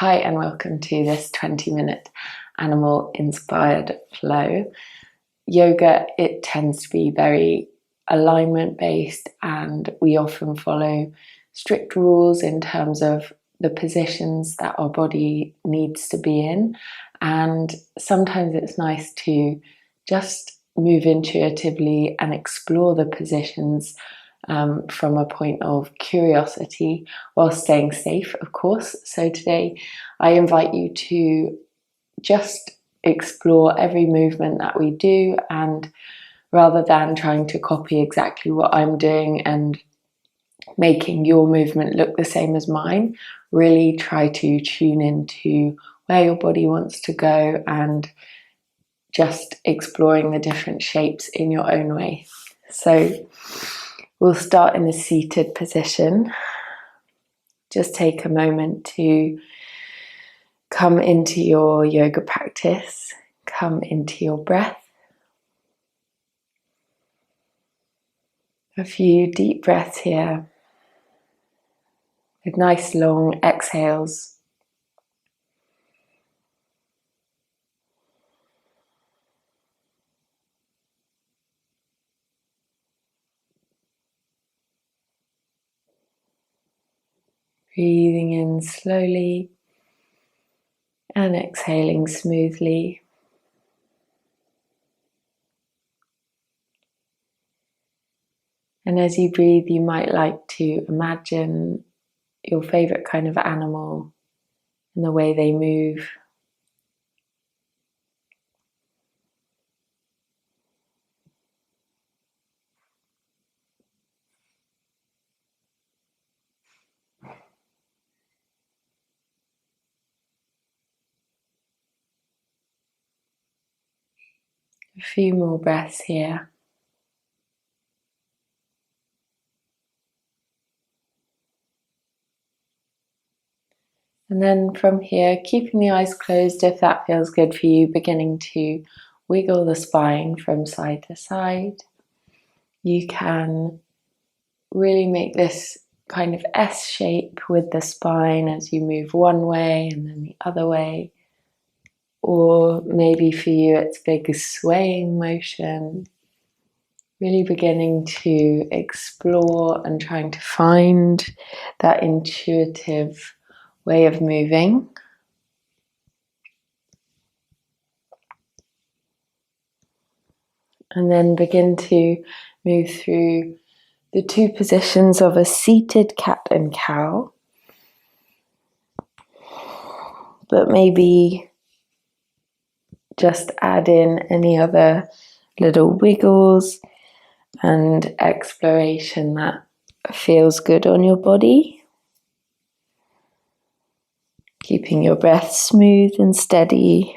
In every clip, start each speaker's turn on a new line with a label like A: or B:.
A: Hi and welcome to this 20-minute animal inspired flow. Yoga, it tends to be very alignment based, and we often follow strict rules in terms of the positions that our body needs to be in. And sometimes it's nice to just move intuitively and explore the positions from a point of curiosity while staying safe, of course. So today I invite you to just explore every movement that we do, and rather than trying to copy exactly what I'm doing and making your movement look the same as mine, really try to tune into where your body wants to go and just exploring the different shapes in your own way. So we'll start in a seated position. Just take a moment to come into your yoga practice, come into your breath. A few deep breaths here with nice long exhales. Breathing in slowly and exhaling smoothly. And as you breathe, you might like to imagine your favorite kind of animal and the way they move. A few more breaths here. And then from here, keeping the eyes closed if that feels good for you, beginning to wiggle the spine from side to side. You can really make this kind of S shape with the spine as you move one way and then the other way. Or maybe for you it's big swaying motion. Really beginning to explore and trying to find that intuitive way of moving. And then begin to move through the two positions of a seated cat and cow. But maybe just add in any other little wiggles and exploration that feels good on your body. Keeping your breath smooth and steady.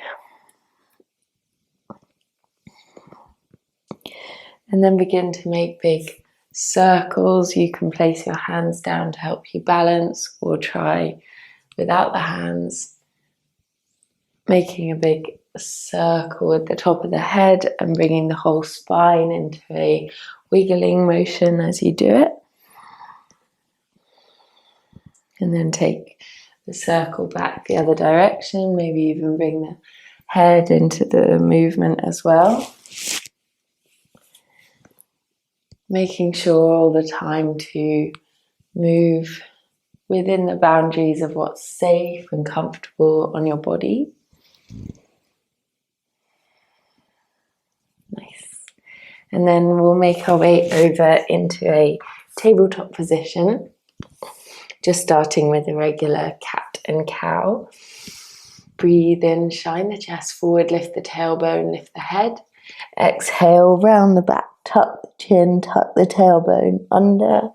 A: And then begin to make big circles. You can place your hands down to help you balance, or try without the hands. Making a big circle at the top of the head and bringing the whole spine into a wiggling motion as you do it. And then take the circle back the other direction, maybe even bring the head into the movement as well. Making sure all the time to move within the boundaries of what's safe and comfortable on your body. Nice. And then we'll make our way over into a tabletop position, just starting with a regular cat and cow. Breathe in, shine the chest forward, lift the tailbone, lift the head. Exhale, round the back, tuck the chin, tuck the tailbone under.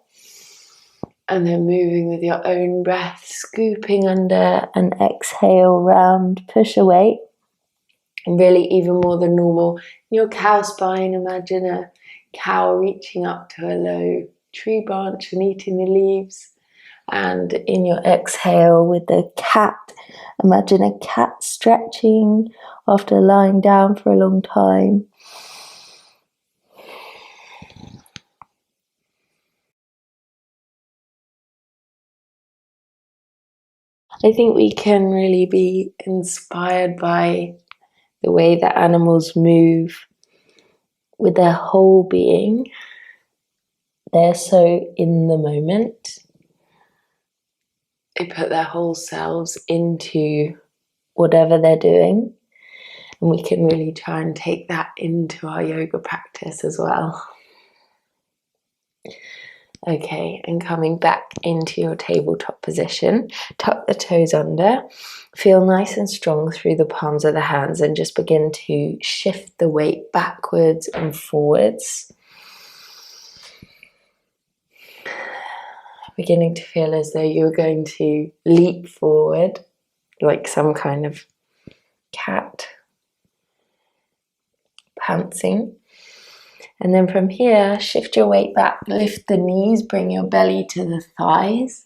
A: And then moving with your own breath, scooping under, and exhale, round, push away. And really even more than normal, in your cow spine, imagine a cow reaching up to a low tree branch and eating the leaves. And in your exhale with the cat, imagine a cat stretching after lying down for a long time. I think we can really be inspired by the way that animals move with their whole being. They're so in the moment. They put their whole selves into whatever they're doing. And we can really try and take that into our yoga practice as well. Okay, and coming back into your tabletop position, tuck the toes under, feel nice and strong through the palms of the hands, and just begin to shift the weight backwards and forwards. Beginning to feel as though you're going to leap forward like some kind of cat pantsing. And then from here, shift your weight back, lift the knees, bring your belly to the thighs,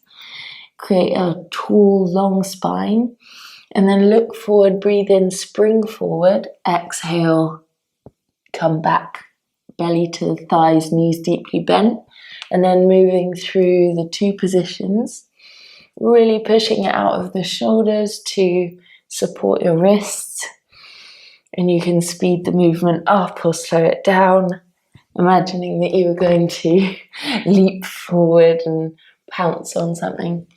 A: create a tall, long spine, and then look forward, breathe in, spring forward, exhale, come back, belly to the thighs, knees deeply bent, and then moving through the two positions, really pushing it out of the shoulders to support your wrists, and you can speed the movement up or slow it down, imagining that you were going to leap forward and pounce on something.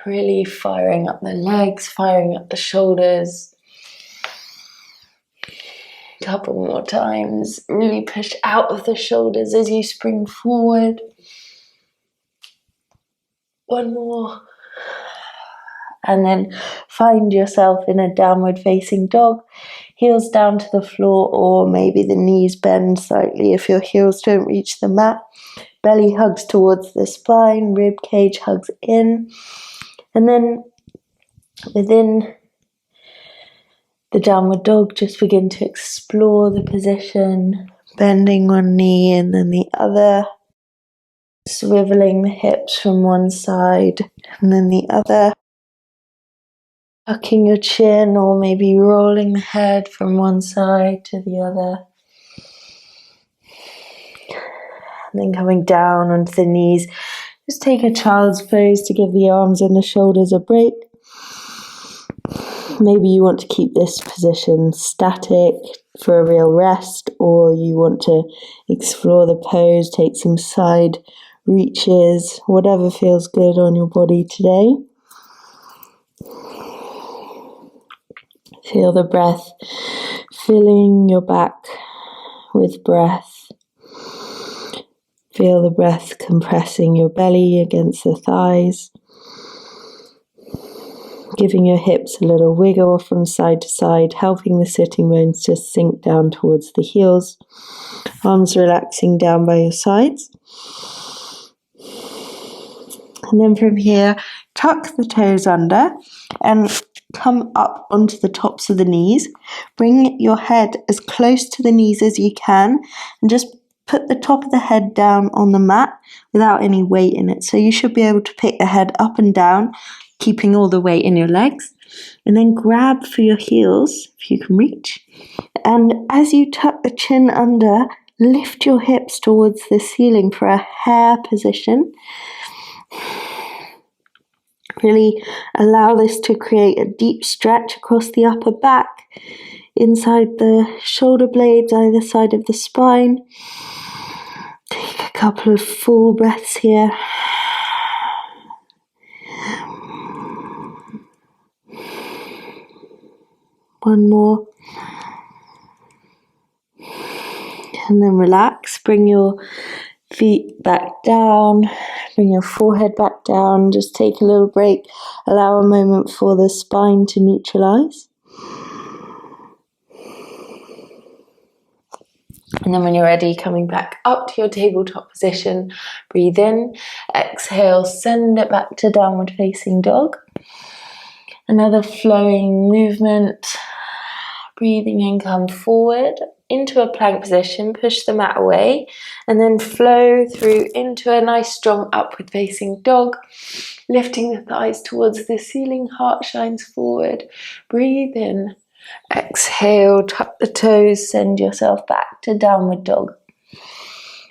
A: Really firing up the legs, firing up the shoulders. A couple more times. Really push out of the shoulders as you spring forward. One more. And then find yourself in a downward facing dog, heels down to the floor, or maybe the knees bend slightly if your heels don't reach the mat. Belly hugs towards the spine, rib cage hugs in. And then within the downward dog, just begin to explore the position, bending one knee and then the other, swiveling the hips from one side and then the other. Tucking your chin or maybe rolling the head from one side to the other. And then coming down onto the knees. Just take a child's pose to give the arms and the shoulders a break. Maybe you want to keep this position static for a real rest, or you want to explore the pose, take some side reaches, whatever feels good on your body today. Feel the breath filling your back with breath. Feel the breath compressing your belly against the thighs. Giving your hips a little wiggle from side to side, helping the sitting bones just sink down towards the heels. Arms relaxing down by your sides. And then from here, tuck the toes under and come up onto the tops of the knees. Bring your head as close to the knees as you can and just put the top of the head down on the mat without any weight in it. So you should be able to pick the head up and down, keeping all the weight in your legs. And then grab for your heels, if you can reach. And as you tuck the chin under, lift your hips towards the ceiling for a hair position. Really allow this to create a deep stretch across the upper back, inside the shoulder blades, either side of the spine. Take a couple of full breaths here. One more. And then relax. Bring your feet back down. Bring your forehead back down. Just take a little break. Allow a moment for the spine to neutralize. And then when you're ready, coming back up to your tabletop position, breathe in, exhale, send it back to downward facing dog. Another flowing movement. Breathing in, come forward into a plank position, push the mat away, and then flow through into a nice strong upward facing dog, lifting the thighs towards the ceiling, heart shines forward. Breathe in, exhale, tuck the toes, send yourself back to downward dog.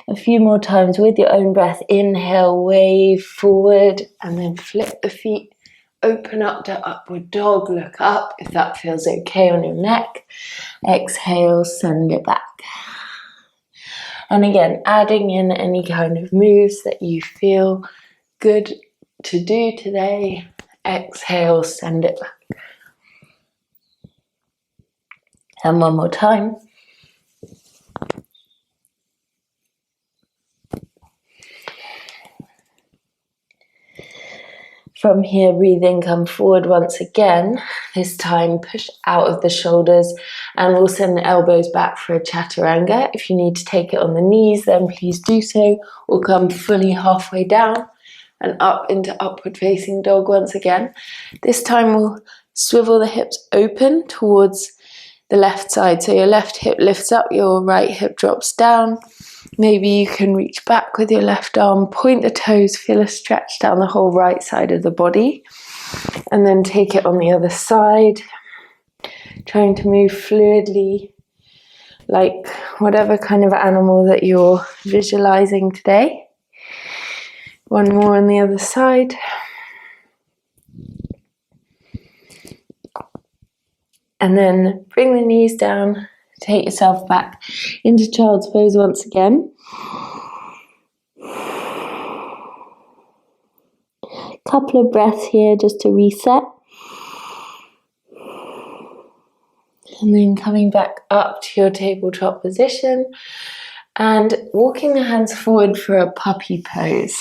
A: A few more times with your own breath. Inhale, wave forward, and then flip the feet open up to upward dog, look up if that feels okay on your neck. Exhale, send it back. And again, adding in any kind of moves that you feel good to do today. Exhale, send it back. And one more time. From here, breathe in, come forward once again. This time, push out of the shoulders and we'll send the elbows back for a chaturanga. If you need to take it on the knees, then please do so. We'll come fully halfway down and up into upward facing dog once again. This time, we'll swivel the hips open towards the left side. So your left hip lifts up, your right hip drops down. Maybe you can reach back with your left arm, point the toes, feel a stretch down the whole right side of the body, and then take it on the other side, trying to move fluidly, like whatever kind of animal that you're visualizing today. One more on the other side. And then bring the knees down. Take yourself back into child's pose once again. Couple of breaths here just to reset. And then coming back up to your tabletop position and walking the hands forward for a puppy pose.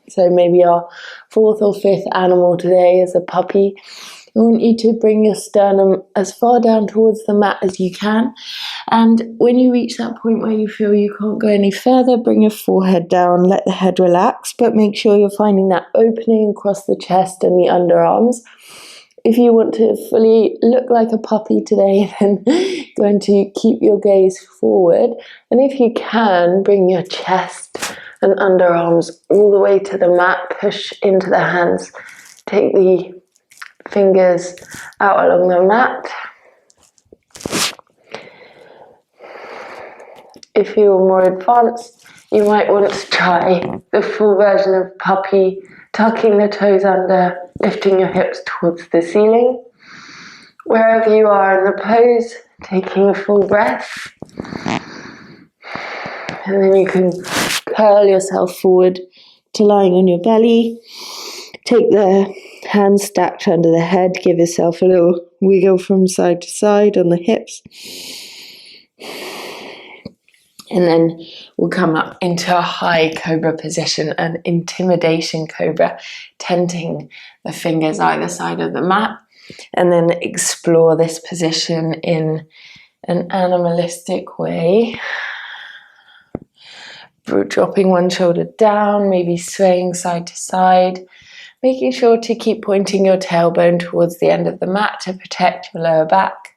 A: So maybe our fourth or fifth animal today is a puppy. I want you to bring your sternum as far down towards the mat as you can. And when you reach that point where you feel you can't go any further, bring your forehead down, let the head relax, but make sure you're finding that opening across the chest and the underarms. If you want to fully look like a puppy today, then going to keep your gaze forward. And if you can, bring your chest and underarms all the way to the mat, push into the hands, take the fingers out along the mat. If you're more advanced, you might want to try the full version of puppy, tucking the toes under, lifting your hips towards the ceiling. Wherever you are in the pose, taking a full breath. And then you can curl yourself forward to lying on your belly. Take the hands stacked under the head, give yourself a little wiggle from side to side on the hips. And then we'll come up into a high cobra position, an intimidation cobra, tenting the fingers either side of the mat. And then explore this position in an animalistic way. Dropping one shoulder down, maybe swaying side to side. Making sure to keep pointing your tailbone towards the end of the mat to protect your lower back.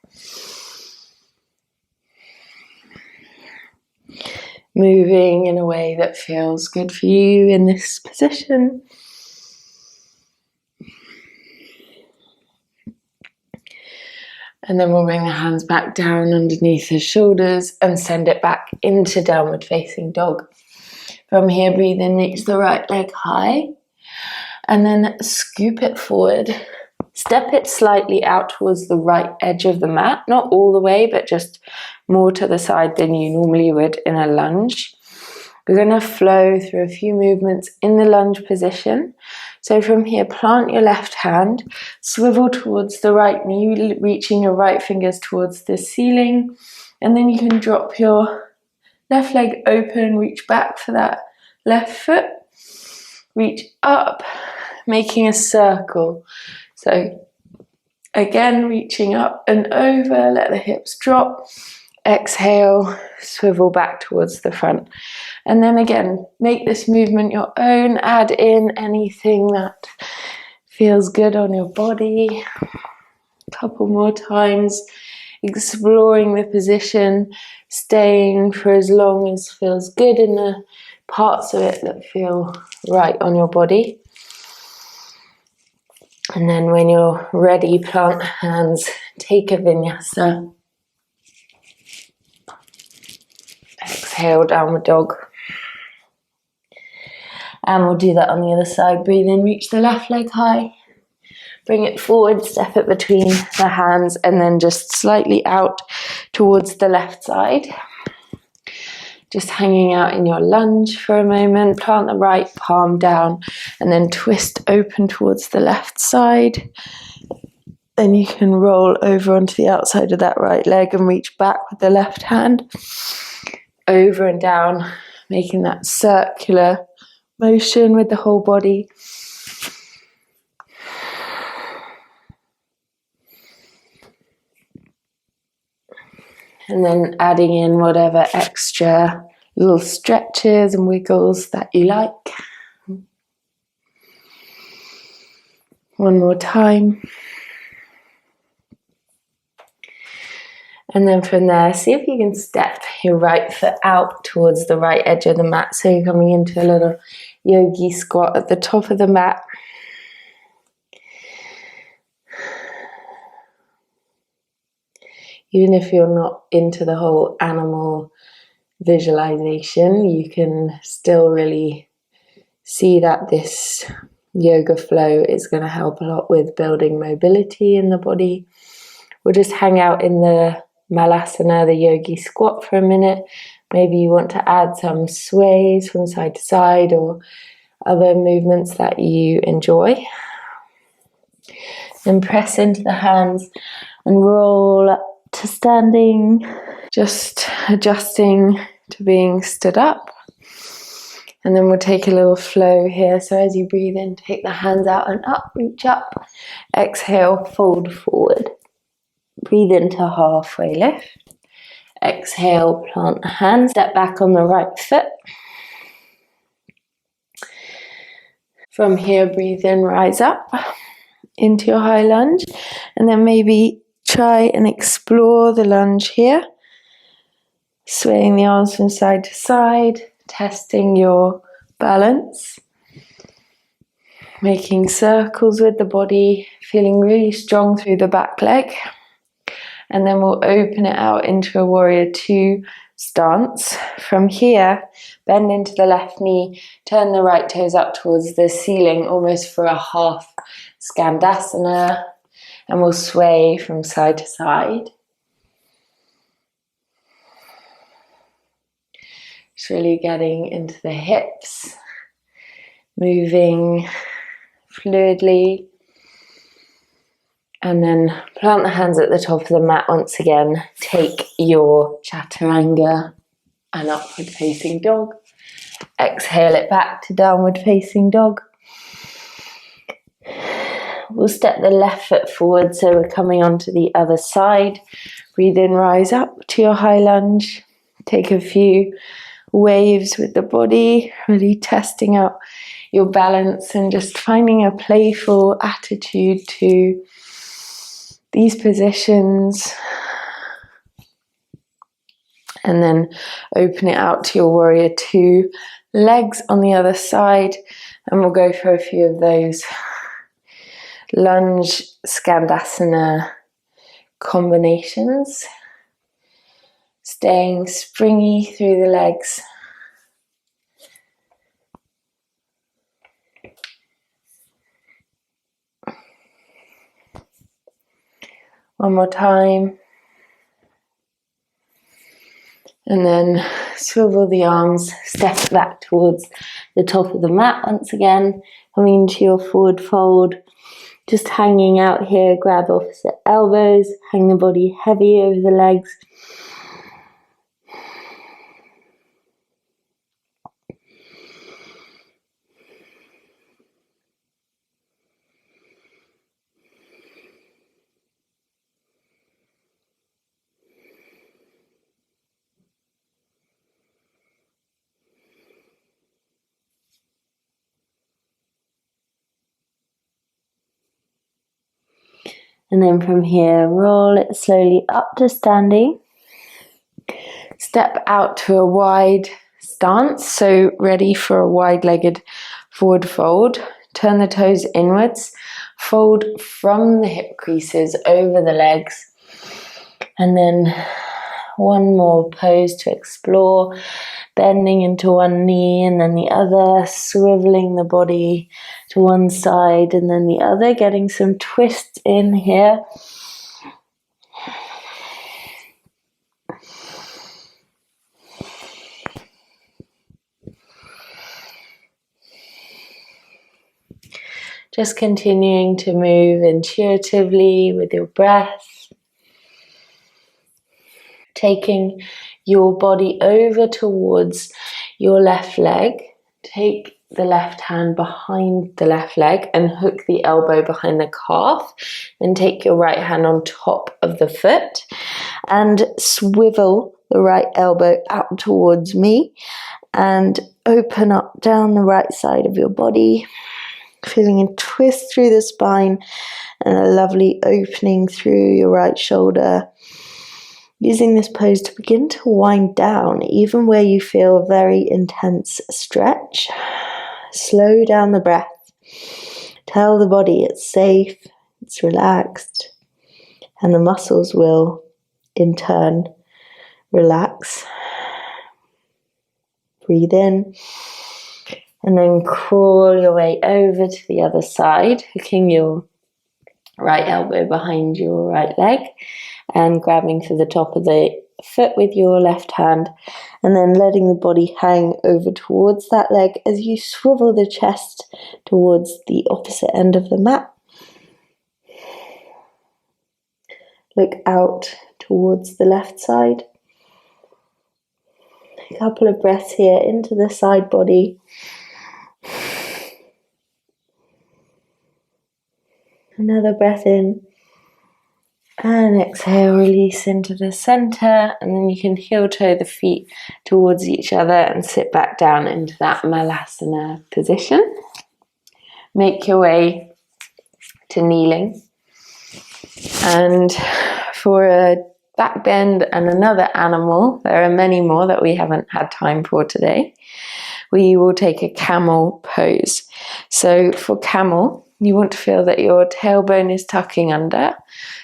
A: Moving in a way that feels good for you in this position. And then we'll bring the hands back down underneath the shoulders and send it back into downward facing dog. From here, breathe in, reach the right leg high. And then scoop it forward. Step it slightly out towards the right edge of the mat. Not all the way, but just more to the side than you normally would in a lunge. We're going to flow through a few movements in the lunge position. So from here, plant your left hand, swivel towards the right knee, reaching your right fingers towards the ceiling. And then you can drop your left leg open, reach back for that left foot. Reach up, making a circle. So again, reaching up and over, let the hips drop. Exhale, swivel back towards the front. And then again, make this movement your own. Add in anything that feels good on your body. A couple more times, exploring the position, staying for as long as feels good in the parts of it that feel right on your body. And then when you're ready, plant the hands, take a vinyasa. Exhale, downward dog. And we'll do that on the other side. Breathe in, reach the left leg high. Bring it forward, step it between the hands, and then just slightly out towards the left side. Just hanging out in your lunge for a moment. Plant the right palm down and then twist open towards the left side. Then you can roll over onto the outside of that right leg and reach back with the left hand. Over and down, making that circular motion with the whole body. And then adding in whatever extra little stretches and wiggles that you like. One more time. And then from there, see if you can step your right foot out towards the right edge of the mat. So you're coming into a little yogi squat at the top of the mat. Even if you're not into the whole animal visualization, you can still really see that this yoga flow is going to help a lot with building mobility in the body. We'll just hang out in the malasana, the yogi squat, for a minute. Maybe you want to add some sways from side to side or other movements that you enjoy. Then press into the hands and roll up to standing, just adjusting to being stood up. And then we'll take a little flow here. So as you breathe in, take the hands out and up, reach up. Exhale, fold forward. Breathe into halfway lift. Exhale, plant the hands, step back on the right foot. From here, breathe in, rise up into your high lunge. And then maybe try and explore the lunge here. Swaying the arms from side to side, testing your balance. Making circles with the body, feeling really strong through the back leg. And then we'll open it out into a warrior two stance. From here, bend into the left knee, turn the right toes up towards the ceiling, almost for a half skandasana. And we'll sway from side to side. Just really getting into the hips, moving fluidly. And then plant the hands at the top of the mat once again. Take your chaturanga and upward facing dog. Exhale it back to downward facing dog. We'll step the left foot forward so we're coming onto the other side. Breathe in, rise up to your high lunge. Take a few waves with the body, really testing out your balance and just finding a playful attitude to these positions. And then open it out to your warrior two. Legs on the other side, and we'll go for a few of those lunge skandasana combinations. Staying springy through the legs. One more time. And then swivel the arms, step back towards the top of the mat once again, coming into your forward fold. Just hanging out here, grab opposite elbows, hang the body heavy over the legs. And then from here, roll it slowly up to standing. Step out to a wide stance, so ready for a wide-legged forward fold. Turn the toes inwards, fold from the hip creases over the legs, and then One more pose to explore, bending into one knee and then the other, swiveling the body to one side and then the other, getting some twists in here. Just continuing to move intuitively with your breath. Taking your body over towards your left leg. Take the left hand behind the left leg and hook the elbow behind the calf. Then take your right hand on top of the foot and swivel the right elbow out towards me and open up down the right side of your body. Feeling a twist through the spine and a lovely opening through your right shoulder. Using this pose to begin to wind down, even where you feel a very intense stretch. Slow down the breath. Tell the body it's safe, it's relaxed, and the muscles will, in turn, relax. Breathe in. And then crawl your way over to the other side, hooking your right elbow behind your right leg and grabbing to the top of the foot with your left hand and then letting the body hang over towards that leg as you swivel the chest towards the opposite end of the mat. Look out towards the left side. A couple of breaths here into the side body. Another breath in and exhale, release into the center, and then you can heel toe the feet towards each other and sit back down into that Malasana position. Make your way to kneeling, and for a back bend and another animal, there are many more that we haven't had time for today. We will take a camel pose. So for camel, you want to feel that your tailbone is tucking under.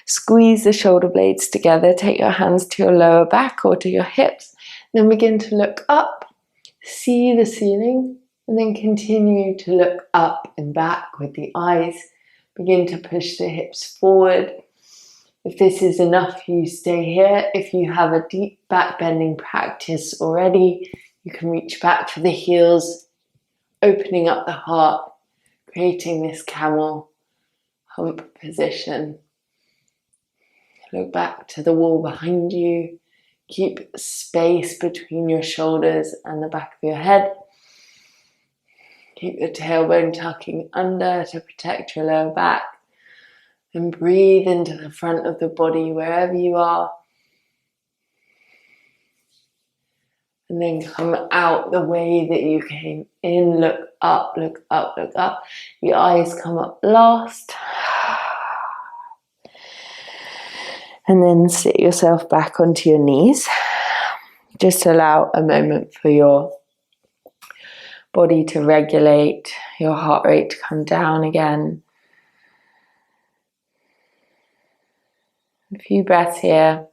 A: Squeeze the shoulder blades together. Take your hands to your lower back or to your hips. Then begin to look up. See the ceiling. And then continue to look up and back with the eyes. Begin to push the hips forward. If this is enough for you, stay here. If you have a deep back bending practice already, you can reach back for the heels, opening up the heart, creating this camel hump position. Look back to the wall behind you. Keep space between your shoulders and the back of your head. Keep the tailbone tucking under to protect your lower back. And breathe into the front of the body wherever you are. And then come out the way that you came in. Look up, look up, look up. Your eyes come up last. And then sit yourself back onto your knees. Just allow a moment for your body to regulate, your heart rate to come down again. A few breaths here.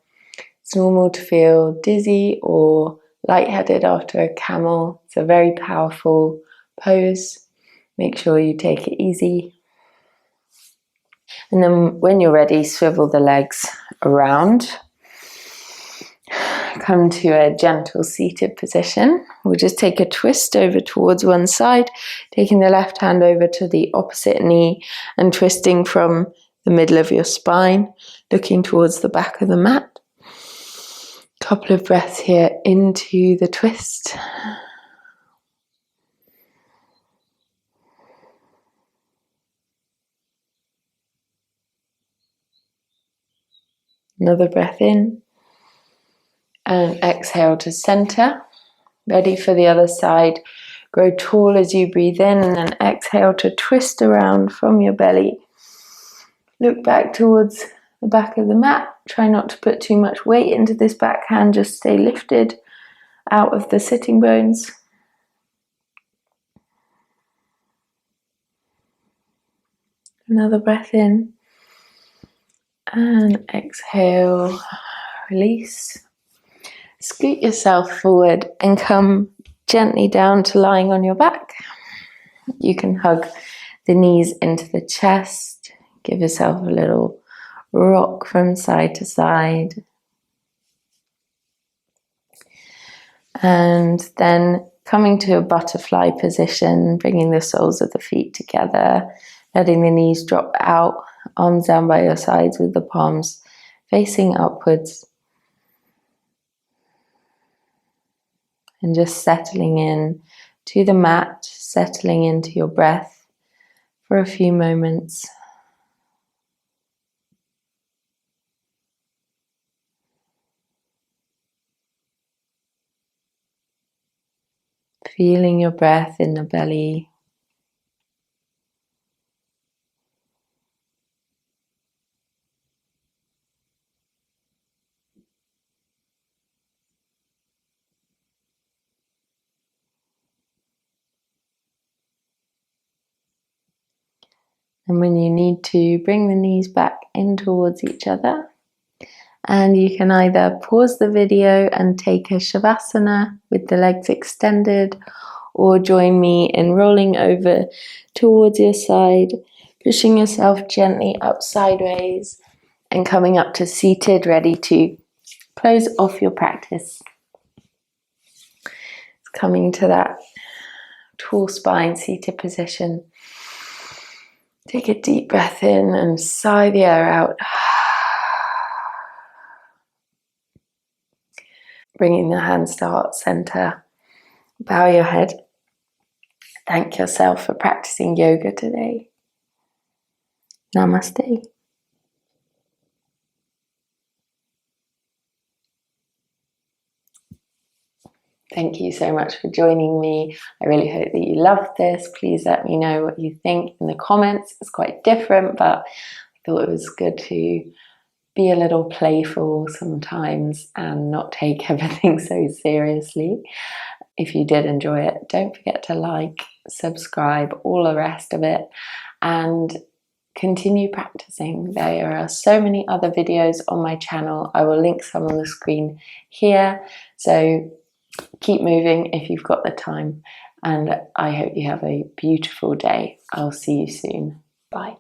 A: It's normal to feel dizzy or lightheaded after a camel. It's a very powerful pose. Make sure you take it easy. And then when you're ready, swivel the legs around. Come to a gentle seated position. We'll just take a twist over towards one side, taking the left hand over to the opposite knee and twisting from the middle of your spine, looking towards the back of the mat. Couple of breaths here into the twist. Another breath in. And exhale to center. Ready for the other side. Grow tall as you breathe in and then exhale to twist around from your belly. Look back towards the back of the mat. Try not to put too much weight into this back hand. Just stay lifted out of the sitting bones. Another breath in. And exhale. Release. Scoot yourself forward and come gently down to lying on your back. You can hug the knees into the chest, give yourself a little rock from side to side. And then coming to a butterfly position, bringing the soles of the feet together, letting the knees drop out, arms down by your sides with the palms facing upwards. And just settling in to the mat, settling into your breath for a few moments. Feeling your breath in the belly. And when you need to, bring the knees back in towards each other. And you can either pause the video and take a Shavasana with the legs extended, or join me in rolling over towards your side, pushing yourself gently up sideways and coming up to seated, ready to close off your practice. Coming to that tall spine seated position. Take a deep breath in and sigh the air out. Bringing the hands to heart center. Bow your head. Thank yourself for practicing yoga today. Namaste. Thank you so much for joining me. I really hope that you loved this. Please let me know what you think in the comments. It's quite different, but I thought it was good to be a little playful sometimes and not take everything so seriously. If you did enjoy it, don't forget to like, subscribe, all the rest of it, and continue practicing. There are so many other videos on my channel. I will link some on the screen here. So keep moving if you've got the time, and I hope you have a beautiful day. I'll see you soon. Bye.